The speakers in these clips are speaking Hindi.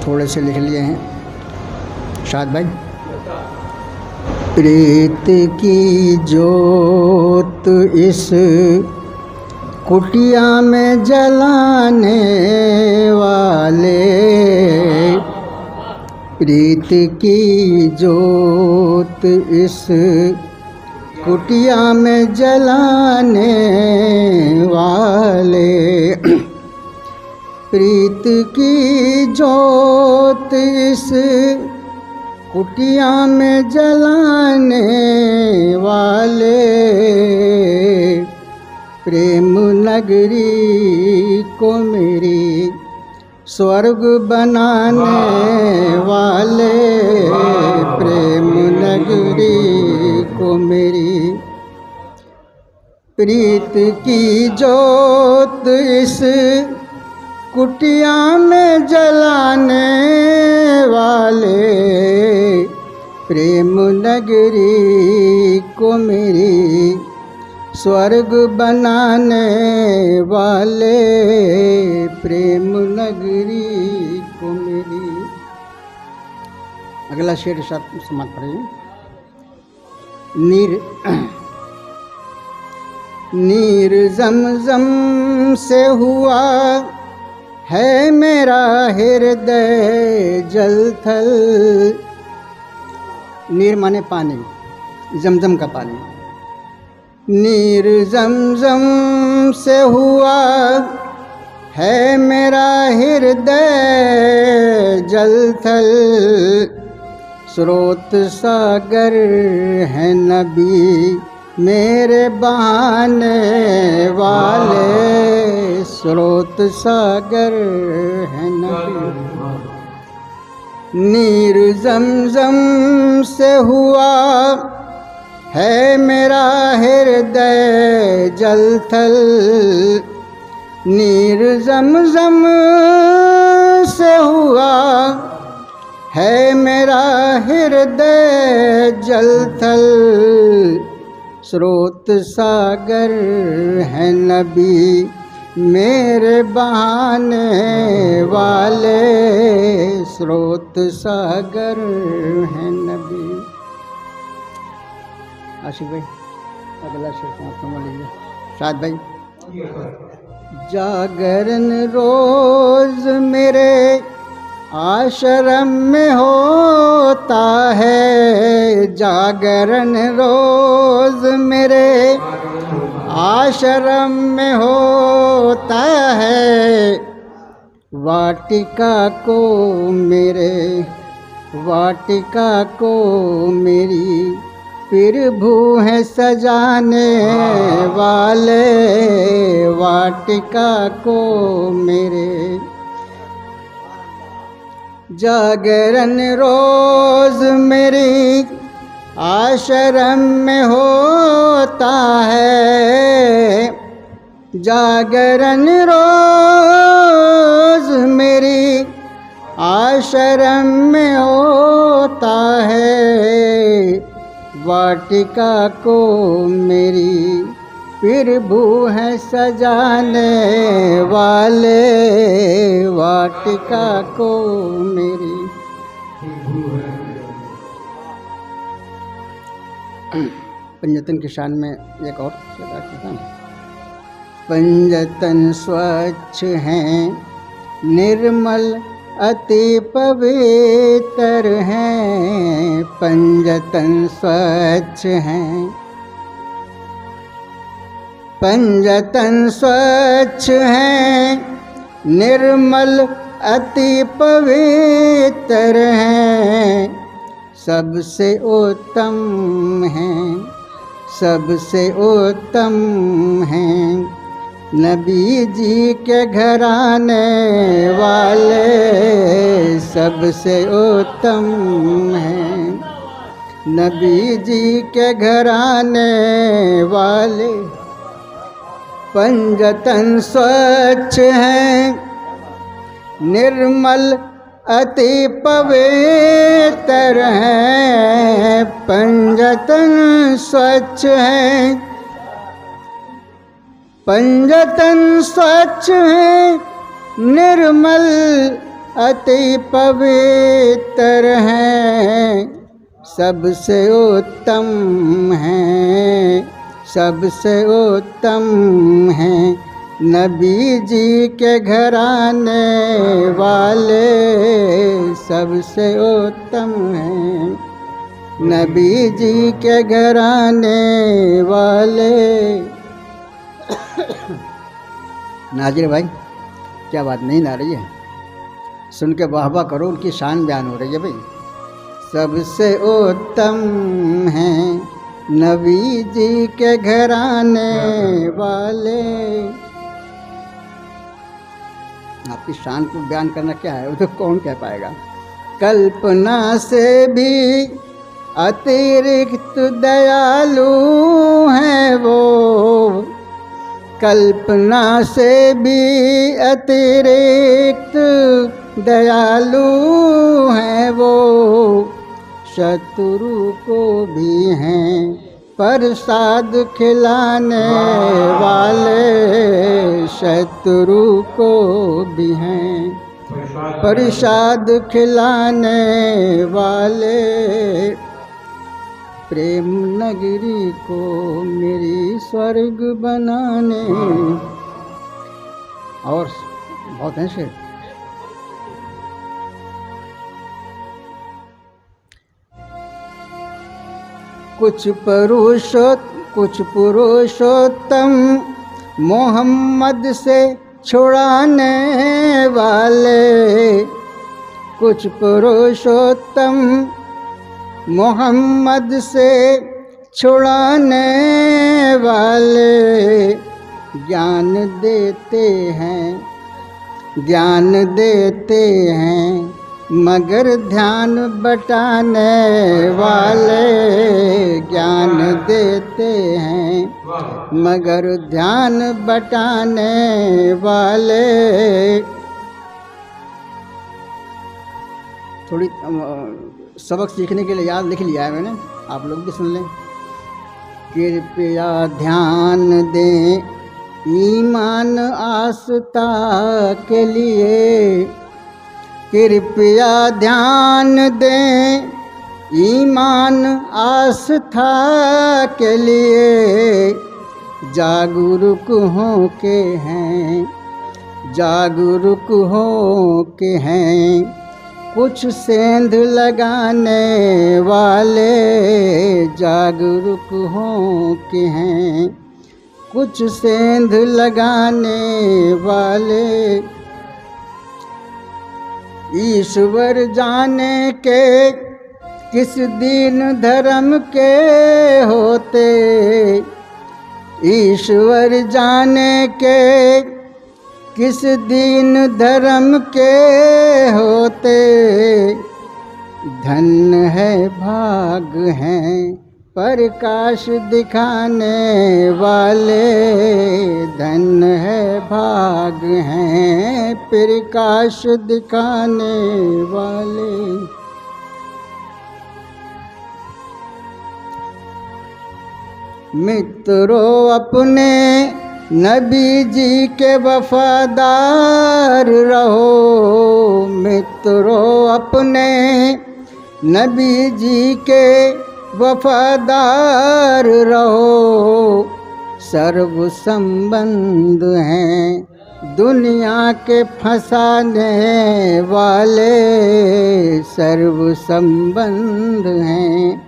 थोड़े से लिख लिए हैं शाद भाई। प्रीत की जोत इस कुटिया में जलाने वाले, प्रीत की जोत इस कुटिया में जलाने वाले, प्रीत की जोत इस कुटिया में जलाने वाले, प्रेम नगरी को मेरी स्वर्ग बनाने वाले, प्रेम नगरी को मेरी प्रीत की जोत इस कुटिया में जलाने वाले, प्रेम नगरी को मेरी स्वर्ग बनाने वाले, प्रेम नगरी को मेरी। अगला शेर साथ समाप्त करेंगे। नीर ज़मज़म से हुआ है मेरा हृदय जलथल। नीर माने पानी, जमजम का पानी। नीर ज़मज़म से हुआ है मेरा हृदय जलथल, स्रोत सागर है नबी मेरे बहाने वाले, स्रोत सागर है नबी। नीर ज़मज़म से हुआ है मेरा हृदय जलथल, नीर ज़मज़म से हुआ है मेरा हृदय जलथल, स्रोत सागर है नबी मेरे बहाने वाले, स्रोत सागर है नबी। आशिक भाई अगला शेर समाप्त लीजिए। शाद भाई। जागरण रोज मेरे आश्रम में होता है, जागरण रोज मेरे आश्रम में होता है, वाटिका को मेरे वाटिका को मेरी प्रभु है सजाने वाले, वाटिका को मेरे। जागरण रोज मेरी आश्रम में होता है, जागरण रोज मेरी आश्रम में होता है, वाटिका को मेरी प्रभु है सजाने वाले, वाटिका को मेरी। पंजतन की शान में एक और पंजतन स्वच्छ हैं निर्मल अति पवित्र हैं, पंजतन स्वच्छ हैं, पंजतन स्वच्छ हैं निर्मल अति पवित्र हैं, सबसे उत्तम हैं, सबसे उत्तम हैं नबी जी के घराने वाले, सबसे उत्तम हैं नबी जी के घराने वाले, पंजतन स्वच्छ हैं निर्मल अति पवित्र हैं, पंजतन स्वच्छ हैं, पंजतन स्वच्छ हैं निर्मल अति पवित्र हैं, सबसे उत्तम हैं, सबसे उत्तम हैं। नबी जी के घराने वाले सबसे उत्तम हैं, नबी जी के घराने वाले। नाजिर भाई क्या बात नहीं ना रही है, सुन के वाह वाह करो, उनकी शान बयान हो रही है भाई। सबसे उत्तम हैं नबी जी के घराने वाले। आपकी शान को बयान करना क्या है, वो तो कौन कह पाएगा। कल्पना से भी अतिरिक्त दयालु हैं वो, कल्पना से भी अतिरिक्त दयालु हैं वो। शत्रु को भी हैं प्रसाद खिलाने वाले, शत्रु को भी हैं प्रसाद खिलाने वाले। प्रेम नगरी को मेरी स्वर्ग बनाने। और बहुत हैं शेर। कुछ पुरुषोत्तम मोहम्मद से छुड़ाने वाले, कुछ पुरुषोत्तम मोहम्मद से छुड़ाने वाले। ज्ञान देते हैं, ज्ञान देते हैं मगर ध्यान बटाने वाले, ज्ञान देते हैं मगर ध्यान बटाने वाले। थोड़ी सबक सीखने के लिए याद लिख लिया है मैंने, आप लोग भी सुन लें। कृपया ध्यान दें ईमान आस्था के लिए, कृपया ध्यान दें ईमान आस्था के लिए। जागरूक हो के हैं, जागरूक हो के हैं कुछ सेंध लगाने वाले, जागरूक हो के हैं कुछ सेंध लगाने वाले। ईश्वर जाने के किस दीन धर्म के होते, ईश्वर जाने के किस दीन धर्म के होते। धन्य है भाग हैं प्रकाश दिखाने वाले, धन्य है भाग हैं प्रकाश दिखाने वाले। मित्रों अपने नबी जी के वफादार रहो, मित्रों अपने नबी जी के वफादार रहो। सर्व संबंध हैं दुनिया के फंसाने वाले, सर्व संबंध हैं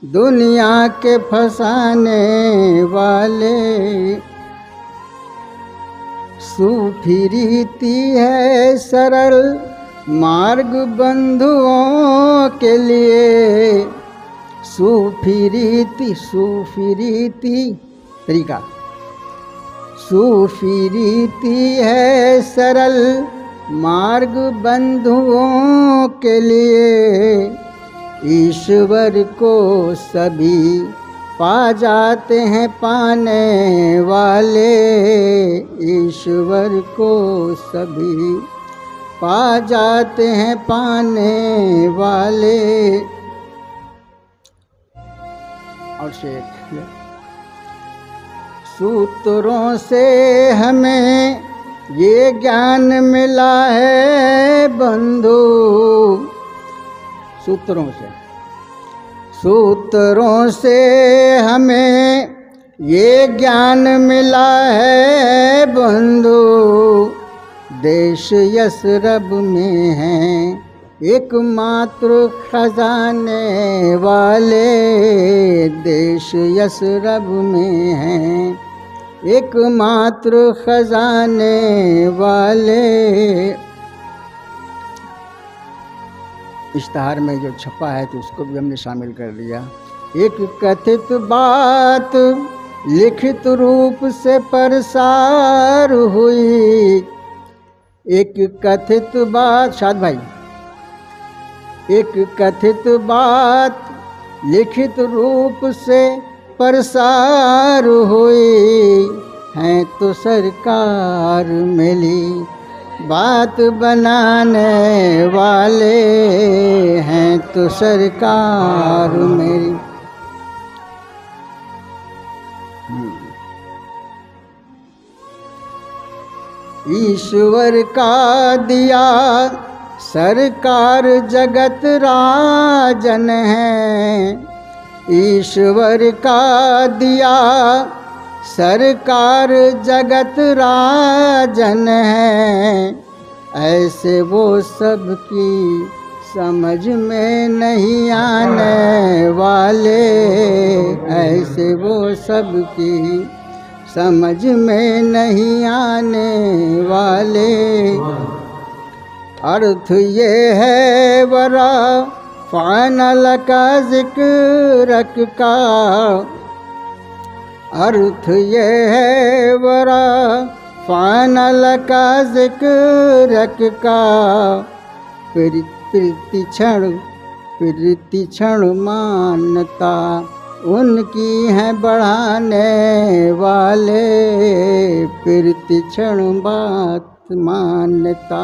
दुनिया के फंसाने वाले। सूफी रीति है सरल मार्ग बंधुओं के लिए, सूफी रीति तरीका, सूफी रीति है सरल मार्ग बंधुओं के लिए। ईश्वर को सभी पा जाते हैं पाने वाले, ईश्वर को सभी पा जाते हैं पाने वाले। और शेख सूत्रों से हमें ये ज्ञान मिला है बंधु सूत्रों से हमें ये ज्ञान मिला है बंधु। देश यसरब में हैं एकमात्र खजाने वाले, देश यसरब में हैं एकमात्र खजाने वाले। इश्तहार में जो छपा है तो उसको भी हमने शामिल कर लिया। एक कथित बात लिखित रूप से प्रसार हुई, एक कथित बात शाद भाई, एक कथित बात लिखित रूप से प्रसार हुई है तो सरकार मिली बात बनाने वाले हैं तो सरकार मेरी। ईश्वर का दिया सरकार जगत राजन है, ईश्वर का दिया सरकार जगत राजन है। ऐसे वो सबकी समझ में नहीं आने वाले, ऐसे वो सबकी समझ में नहीं आने वाले। अर्थ ये है वरा फानल का जिक्र का, अर्थ ये है वरा फानल का जिक्र का। प्रतिक्षण मानता उनकी है बढ़ाने वाले, प्रतिक्षण बात मान्यता।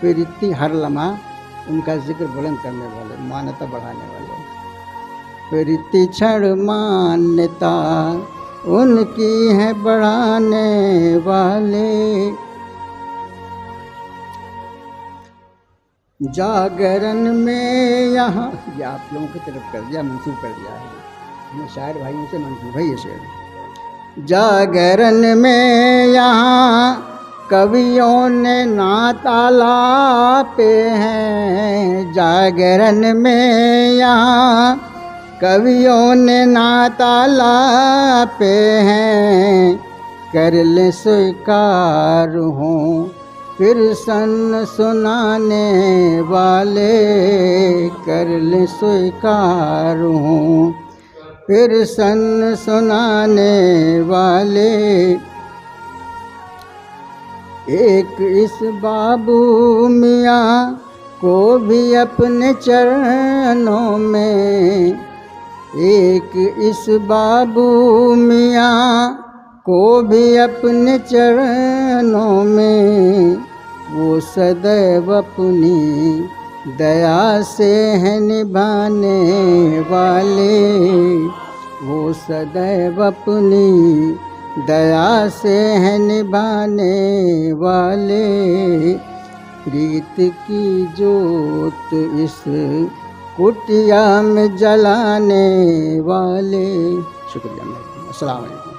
प्रीति हर लम्हा उनका जिक्र बुलंद करने वाले, मान्यता बढ़ाने वाले। प्रतिक्षण मान्यता उनकी है बढ़ाने वाले। जागरण में यहाँ, ये आप लोगों की तरफ कर दिया, मंसूब कर दिया है, मैं शायर भाइयों से मंसूब है ये शेर। जागरण में यहाँ कवियों ने नात आलापे हैं, जागरण में यहाँ कवियों ने नात आलापे हैं। कर ले स्वीकार हों फिर सन सुनाने वाले, कर ले स्वीकार हों फिर सन सुनाने वाले। एक इस बाबू मियाँ को भी अपने चरणों में, एक इस बाबू मियाँ को भी अपने चरणों में। वो सदैव अपनी दया से है निभाने वाले, वो सदैव अपनी दया से है निभाने वाले। प्रीत की जोत इस कुटिया में जलाने वाले। शुक्रिया। अस्सलाम वालेकुम।